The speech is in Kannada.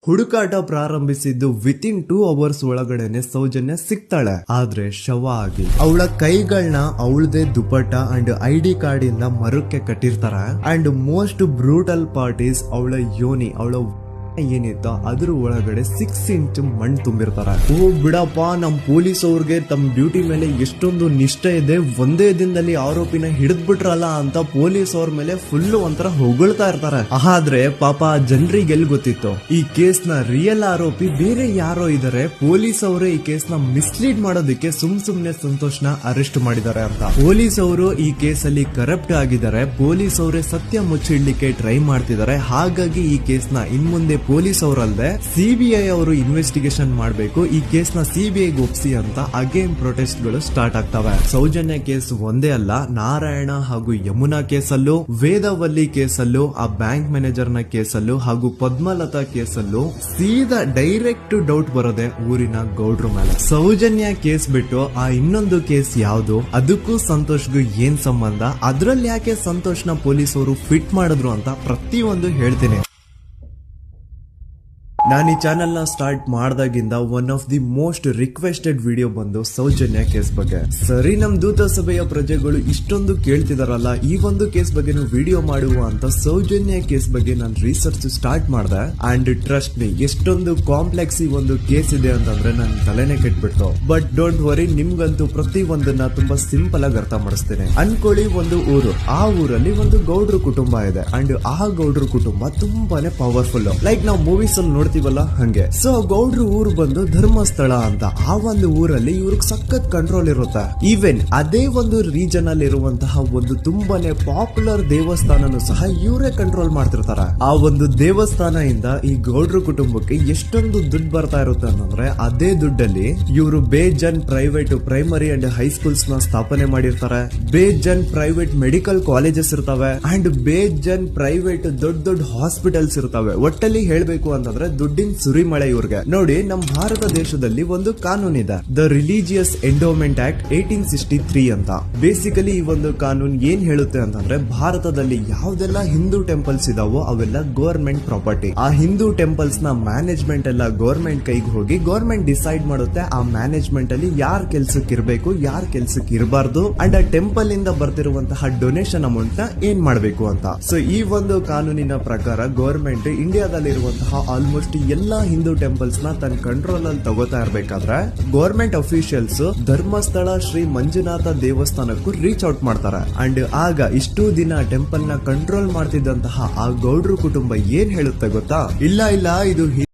ಹುಡುಕಾಟ ಪ್ರಾರಂಭಿಸಿದ್ದು ವಿತಿನ್ 2 ಅವರ್ಸ್ ಒಳಗಡೆನೆ ಸೌಜನ್ಯ ಸಿಗ್ತಾಳೆ. ಆದ್ರೆ ಶವ ಆಗಿ ಅವಳ ಕೈಗಳನ್ನ ಅವಳದೇ ದುಪಟ್ಟ ಅಂಡ್ ID ಕಾರ್ಡ್ ಇಂದ ಮರಕ್ಕೆ ಕಟ್ಟಿರ್ತಾರ. And most brutal part is ಅವಳ ಯೋನಿ, ಅವಳ ಏನಿತ್ತ ಅದ್ರ ಒಳಗಡೆ 6 ಇಂಚ್ ಮಣ್ಣು ತುಂಬಿರ್ತಾರ. ಓ ಬಿಡಪ್ಪ, ನಮ್ ಪೊಲೀಸ್ ಅವ್ರಿಗೆ ತಮ್ಮ ಡ್ಯೂಟಿ ಮೇಲೆ ಎಷ್ಟೊಂದು ನಿಷ್ಠೆ ಇದೆ, ಒಂದೇ ದಿನದಲ್ಲಿ ಆರೋಪಿನ ಹಿಡಿದ್ಬಿಟ್ರಲ್ಲ ಅಂತ ಪೊಲೀಸ್ ಅವ್ರ ಮೇಲೆ ಫುಲ್ ಒಂಥರ ಹೊಗಳ್ತಾ ಇರ್ತಾರೆ. ಆದ್ರೆ ಪಾಪ ಜನರಿಗೆ ಎಲ್ಲಿ ಗೊತ್ತಿತ್ತು ಈ ಕೇಸ್ ನ ರಿಯಲ್ ಆರೋಪಿ ಬೇರೆ ಯಾರೋ ಇದಾರೆ, ಪೊಲೀಸ್ ಅವರೇ ಈ ಕೇಸ್ ನ ಮಿಸ್ಲೀಡ್ ಮಾಡೋದಕ್ಕೆ ಸುಮ್ನೆ ಸಂತೋಷ್ನ ಅರೆಸ್ಟ್ ಮಾಡಿದ್ದಾರೆ ಅಂತ. ಪೊಲೀಸ್ ಅವರು ಈ ಕೇಸ್ ಅಲ್ಲಿ ಕರಪ್ಟ್ ಆಗಿದ್ದಾರೆ, ಪೊಲೀಸ್ ಅವರೇ ಸತ್ಯ ಮುಚ್ಚಿಡ್ಲಿಕ್ಕೆ ಟ್ರೈ ಮಾಡ್ತಿದ್ದಾರೆ. ಹಾಗಾಗಿ ಈ ಕೇಸ್ ನ ಇನ್ಮುಂದೆ ಪೊಲೀಸ್ ಅವರಲ್ಲದೆ CBI ಅವರು ಇನ್ವೆಸ್ಟಿಗೇಷನ್ ಮಾಡಬೇಕು, ಈ ಕೇಸ್ ನ CBI ಒಪ್ಸಿ ಅಂತ ಅಗೇನ್ ಪ್ರೊಟೆಸ್ಟ್ ಗಳು ಸ್ಟಾರ್ಟ್ ಆಗ್ತವೆ. ಸೌಜನ್ಯ ಕೇಸ್ ಒಂದೇ ಅಲ್ಲ, ನಾರಾಯಣ ಹಾಗೂ ಯಮುನಾ ಕೇಸಲ್ಲೂ, ವೇದವಲ್ಲಿ ಕೇಸಲ್ಲೂ, ಆ ಬ್ಯಾಂಕ್ ಮ್ಯಾನೇಜರ್ ನ ಕೇಸಲ್ಲೂ ಹಾಗೂ ಪದ್ಮಲತಾ ಕೇಸಲ್ಲೂ ಸೀದಾ ಡೈರೆಕ್ಟ್ ಡೌಟ್ ಬರೋದೆ ಊರಿನ ಗೌಡ್ರ ಮೇಲೆ. ಸೌಜನ್ಯ ಕೇಸ್ ಬಿಟ್ಟು ಆ ಇನ್ನೊಂದು ಕೇಸ್ ಯಾವ್ದು, ಅದಕ್ಕೂ ಸಂತೋಷ್ಗೂ ಏನ್ ಸಂಬಂಧ, ಅದ್ರಲ್ಲಿ ಯಾಕೆ ಸಂತೋಷ್ನ ಪೊಲೀಸ್ ಅವರು ಫಿಟ್ ಮಾಡಿದ್ರು ಅಂತ ಪ್ರತಿಯೊಂದು ಹೇಳ್ತೀನಿ. ನಾನು ಈ ಚಾನೆಲ್ ನ ಸ್ಟಾರ್ಟ್ ಮಾಡಿದಾಗಿಂದ one of the most requested video ಬಂದು ಸೌಜನ್ಯ ಕೇಸ್ ಬಗ್ಗೆ. ಸರಿ, ನಮ್ ದೂತ ಸಭೆಯ ಪ್ರಜೆಗಳು ಇಷ್ಟೊಂದು ಕೇಳ್ತಿದಾರಲ್ಲ, ಈ ಒಂದು ಕೇಸ್ ಬಗ್ಗೆ ವಿಡಿಯೋ ಮಾಡುವ ಅಂತ ಸೌಜನ್ಯ ಕೇಸ್ ಬಗ್ಗೆ ನಾನು ರಿಸರ್ಚ್ ಸ್ಟಾರ್ಟ್ ಮಾಡಿದೆ. ಅಂಡ್ ಟ್ರಸ್ಟ್ ಮಿ, ಎಷ್ಟೊಂದು ಕಾಂಪ್ಲೆಕ್ಸ್ ಈ ಒಂದು ಕೇಸ್ ಇದೆ ಅಂತಂದ್ರೆ ನನ್ ತಲೆನೇ ಕೆಟ್ಬಿಡ್ತು. ಬಟ್ ಡೋಂಟ್ ವರಿ, ನಿಮ್ಗಂತೂ ಪ್ರತಿ ಒಂದನ್ನ ತುಂಬಾ ಸಿಂಪಲ್ ಆಗಿ ಅರ್ಥ ಮಾಡಿಸ್ತೇನೆ. ಅನ್ಕೊಳ್ಳಿ, ಒಂದು ಊರು, ಆ ಊರಲ್ಲಿ ಒಂದು ಗೌಡ್ರ ಕುಟುಂಬ ಇದೆ. ಅಂಡ್ ಆ ಗೌಡ್ರ ಕುಟುಂಬ ತುಂಬಾನೇ ಪವರ್ಫುಲ್, ಲೈಕ್ ನಾವು ಮೂವೀಸ್ ಅಲ್ಲಿ ನೋಡ್ತೀವಲ್ಲ ಹಂಗೆ. ಸೊ ಗೌಡ್ರ ಊರು ಬಂದು ಧರ್ಮಸ್ಥಳ ಅಂತ. ಆ ಒಂದು ಊರಲ್ಲಿ ಇವ್ರಿಗೆ ಸಖತ್ ಕಂಟ್ರೋಲ್ ಇರುತ್ತೆ. ಈವನ್ ಅದೇ ಒಂದು ರೀಜನ್ ಅಲ್ಲಿ ಇರುವಂತಹ ಒಂದು ತುಂಬಾನೇ ಪಾಪ್ಯುಲರ್ ದೇವಸ್ಥಾನನು ಸಹ ಇವರೇ ಕಂಟ್ರೋಲ್ ಮಾಡ್ತಿರ್ತಾರ. ಆ ಒಂದು ದೇವಸ್ಥಾನ ಇಂದ ಈ ಗೌಡ್ರ ಕುಟುಂಬಕ್ಕೆ ಎಷ್ಟೊಂದು ದುಡ್ಡು ಬರ್ತಾ ಇರುತ್ತೆ ಅಂತಂದ್ರೆ, ಅದೇ ದುಡ್ಡಲ್ಲಿ ಇವರು ಬೇಜನ್ ಪ್ರೈವೇಟ್ ಪ್ರೈಮರಿ ಅಂಡ್ ಹೈಸ್ಕೂಲ್ಸ್ ನ ಸ್ಥಾಪನೆ ಮಾಡಿರ್ತಾರೆ, ಬೇಜನ್ ಪ್ರೈವೇಟ್ ಮೆಡಿಕಲ್ ಕಾಲೇಜಸ್ ಇರ್ತವೆ, ಅಂಡ್ ಬೇಜನ್ ಪ್ರೈವೇಟ್ ದೊಡ್ಡ ದೊಡ್ಡ ಹಾಸ್ಪಿಟಲ್ಸ್ ಇರ್ತವೆ. ಒಟ್ಟಲ್ಲಿ ಹೇಳ್ಬೇಕು ಅಂತಂದ್ರೆ ದುಡ್ಡಿನ ಸುರಿಮಳೆ ಇವ್ರಿಗೆ. ನೋಡಿ, ನಮ್ಮ ಭಾರತ ದೇಶದಲ್ಲಿ ಒಂದು ಕಾನೂನಿದೆ, ದ ರಿಲಿಜಿಯಸ್ ಎಂಡೋಮೆಂಟ್ ಆಕ್ಟ್ 1863 ಅಂತ. ಬೇಸಿಕಲಿ ಈ ಒಂದು ಕಾನೂನು ಏನ್ ಹೇಳುತ್ತೆ ಅಂತಂದ್ರೆ, ಭಾರತದಲ್ಲಿ ಯಾವ್ದೆಲ್ಲ ಹಿಂದೂ ಟೆಂಪಲ್ಸ್ ಇದಾವೋ ಅವೆಲ್ಲ ಗವರ್ಮೆಂಟ್ ಪ್ರಾಪರ್ಟಿ. ಆ ಹಿಂದೂ ಟೆಂಪಲ್ಸ್ ನ ಮ್ಯಾನೇಜ್ಮೆಂಟ್ ಎಲ್ಲ ಗವರ್ಮೆಂಟ್ ಕೈಗೆ ಹೋಗಿ ಗವರ್ಮೆಂಟ್ ಡಿಸೈಡ್ ಮಾಡುತ್ತೆ ಆ ಮ್ಯಾನೇಜ್ಮೆಂಟ್ ಅಲ್ಲಿ ಯಾರ್ ಕೆಲ್ಸಕ್ಕೆ ಇರಬೇಕು, ಯಾರ್ ಕೆಲ್ಸಕ್ಕೆ ಇರಬಾರ್ದು, ಅಂಡ್ ಆ ಟೆಂಪಲ್ ಇಂದ ಬರ್ತಿರುವಂತಹ ಡೊನೇಷನ್ ಅಮೌಂಟ್ ನ ಏನ್ ಮಾಡಬೇಕು ಅಂತ. ಸೊ ಈ ಒಂದು ಕಾನೂನಿನ ಪ್ರಕಾರ ಗವರ್ಮೆಂಟ್ ಇಂಡಿಯಾದಲ್ಲಿರುವಂತಹ ಆಲ್ಮೋಸ್ಟ್ ಎಲ್ಲಾ ಹಿಂದೂ ಟೆಂಪಲ್ಸ್ ನ ತನ್ನ ಕಂಟ್ರೋಲ್ ಅಲ್ಲಿ ತಗೋತಾ ಇರ್ಬೇಕಾದ್ರೆ ಗವರ್ಮೆಂಟ್ ಅಫಿಷಿಯಲ್ಸ್ ಧರ್ಮಸ್ಥಳ ಶ್ರೀ ಮಂಜುನಾಥ ದೇವಸ್ಥಾನಕ್ಕೂ ರೀಚ್ ಔಟ್ ಮಾಡ್ತಾರೆ. ಅಂಡ್ ಆಗ ಇಷ್ಟು ದಿನ ಟೆಂಪಲ್ ನ ಕಂಟ್ರೋಲ್ ಮಾಡ್ತಿದ್ದಂತಹ ಆ ಗೌಡ್ರ ಕುಟುಂಬ ಏನ್ ಹೇಳುತ್ತೆ ಗೊತ್ತಾ, ಇಲ್ಲ ಇದು